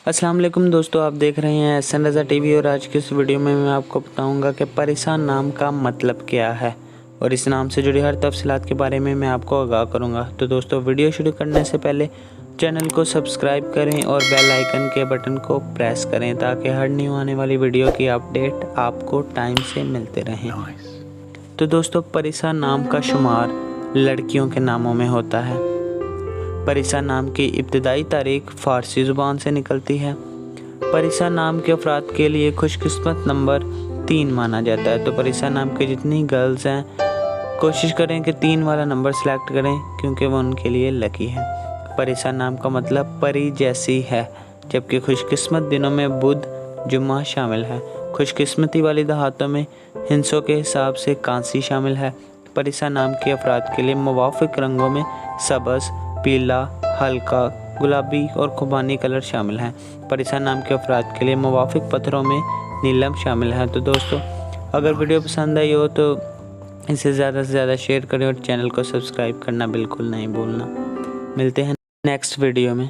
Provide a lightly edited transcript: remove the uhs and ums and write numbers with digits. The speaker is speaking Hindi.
अस्सलाम वालेकुम दोस्तों, आप देख रहे हैं एहसन रज़ा टीवी और आज की इस वीडियो में मैं आपको बताऊंगा कि परेशान नाम का मतलब क्या है और इस नाम से जुड़ी हर तफसीलात के बारे में मैं आपको आगाह करूंगा। तो दोस्तों, वीडियो शुरू करने से पहले चैनल को सब्सक्राइब करें और बेल आइकन के बटन को प्रेस करें ताकि हर न्यू आने वाली वीडियो की अपडेट आपको टाइम से मिलते रहें। तो दोस्तों, परिसा नाम का शुमार लड़कियों के नामों में होता है। परिसा नाम की इब्तदाई तारीख फ़ारसी ज़ुबान से निकलती है। परिसा नाम के अफराद के लिए खुशकिस्मत नंबर 3 माना जाता है। तो परिसा नाम के जितनी गर्ल्स हैं कोशिश करें कि 3 वाला नंबर सेलेक्ट करें क्योंकि वो उनके लिए लकी है। परिसा नाम का मतलब परी जैसी है, जबकि खुशकिस्मत दिनों में बुध जुम्मा शामिल है। खुशकिस्मती वाली दहातों में हिंसों के हिसाब से कांसी शामिल है। परिसा नाम के अफराद के लिए मुवाफिक रंगों में सब्ज़, पीला, हल्का गुलाबी और खुबानी कलर शामिल हैं। परिसा नाम के अफराद के लिए मुवाफिक पत्थरों में नीलम शामिल है। तो दोस्तों, अगर वीडियो पसंद आई हो तो इसे ज़्यादा से ज़्यादा शेयर करें और चैनल को सब्सक्राइब करना बिल्कुल नहीं भूलना। मिलते हैं नेक्स्ट वीडियो में।